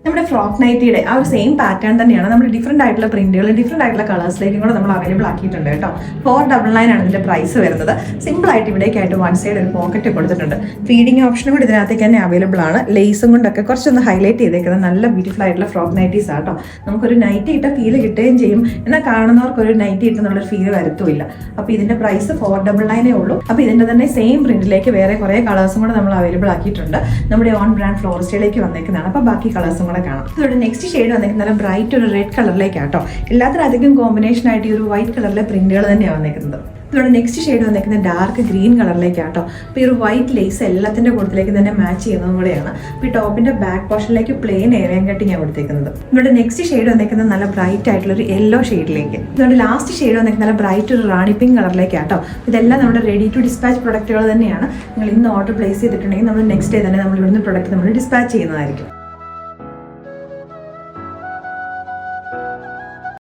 നമ്മുടെ ഫ്രോക്ക് നൈറ്റിയുടെ ആ ഒരു സെയിം പാറ്റേൺ തന്നെയാണ് നമ്മൾ ഡിഫറെന്റ് ആയിട്ടുള്ള പ്രിന്റുകൾ ഡിഫറെന്റ് ആയിട്ടുള്ള കളേഴ്സിലേക്കും കൂടെ നമ്മൾ അവൈലബിൾ ആക്കിയിട്ടുണ്ട് കേട്ടോ. 499 ആണ് ഇതിന്റെ പ്രൈസ് വരുന്നത്. സിമ്പിൾ ആയിട്ട് ഇവിടേക്കായിട്ട് വൺ സൈഡ് ഒരു പോക്കറ്റ് കൊടുത്തിട്ടുണ്ട്. ഫീഡിംഗ് ഓപ്ഷനും കൂടി ഇതിനകത്തേക്ക് തന്നെ അവൈലബിൾ ആണ്. ലേസും കൊണ്ടൊക്കെ കുറച്ചൊന്ന് ഹൈലൈറ്റ് ചെയ്തേക്കുന്നത് നല്ല ബ്യൂട്ടിഫുൾ ആയിട്ടുള്ള ഫ്രോക്ക് നൈറ്റീസ് ആട്ടോ. നമുക്കൊരു നൈറ്റി ഇട്ട ഫീല് കിട്ടുകയും ചെയ്യും, എന്നാൽ കാണുന്നവർക്ക് ഒരു നൈറ്റി ഇട്ട് എന്നുള്ളൊരു ഫീല് വരത്തുമില്ല. അപ്പോൾ ഇതിന്റെ പ്രൈസ് 499 ഉള്ളൂ. അപ്പോൾ ഇതിന്റെ തന്നെ സെയിം പ്രിന്റിലേക്ക് വേറെ കുറേ കളേഴ്സും കൂടെ നമ്മൾ അവൈലബിൾ ആക്കിയിട്ടുണ്ട്. നമ്മുടെ ഓൺ ബ്രാൻഡ് ഫ്ലോറിസ്റ്റയിലേക്ക് വന്നേക്കുന്നതാണ്. അപ്പോൾ ബാക്കി കളേഴ്സും കൂടെ കാണാം. ഇതോടെ നെക്സ്റ്റ് ഷെയ്ഡ് വന്നേക്കുന്നത് നല്ല ബ്രൈറ്റ് ഒരു റെഡ് കളറിലേക്കാട്ടോ. എല്ലാത്തിനും അധികം കോമ്പിനേഷൻ ആയിട്ട് ഈ ഒരു വൈറ്റ് കളറിലെ പ്രിന്റുകൾ തന്നെയാണ് വന്നേക്കുന്നത്. ഇതോടെ നെക്സ്റ്റ് ഷെയ്ഡ് വന്നേക്കുന്നത് ഡാർക്ക് ഗ്രീൻ കളറിലേക്കാട്ടോ. അപ്പോൾ ഈ ഒരു വൈറ്റ് ലേസ് എല്ലാത്തിന്റെ കൂട്ടത്തിലേക്ക് തന്നെ മാച്ച് ചെയ്യുന്നതും കൂടെയാണ്. അപ്പോൾ ഈ ടോപ്പിന്റെ ബാക്ക് പോർഷനിലേക്ക് പ്ലെയിൻ ഏരിയൻ കട്ടിങ് ആണ് കൊടുത്തേക്കുന്നത്. ഇതോടെ നെക്സ്റ്റ് ഷെയ്ഡ് വന്നേക്കുന്നത് നല്ല ബ്രൈറ്റ് ആയിട്ടുള്ള ഒരു യെല്ലോ ഷെയ്ഡിലേക്ക്. ഇതോടെ ലാസ്റ്റ് ഷെയ്ഡ് വന്നേക്കുന്നത് നല്ല ബ്രൈറ്റ് ഒരു റാണി പിങ്ക് കളറിലേക്കാട്ടോ. ഇതെല്ലാം നമ്മുടെ റെഡി ടു ഡിസ്പാച്ച് പ്രൊഡക്റ്റുകൾ തന്നെയാണ്. നിങ്ങൾ ഇന്ന് ഓർഡർ പ്ലേസ് ചെയ്തിട്ടുണ്ടെങ്കിൽ നമ്മൾ നെക്സ്റ്റ് ഡേ തന്നെ നമ്മൾ ഇവിടുന്ന് പ്രൊഡക്റ്റ് നമ്മൾ ഡിസ്പാച്ച് ചെയ്യുന്നതായിരിക്കും.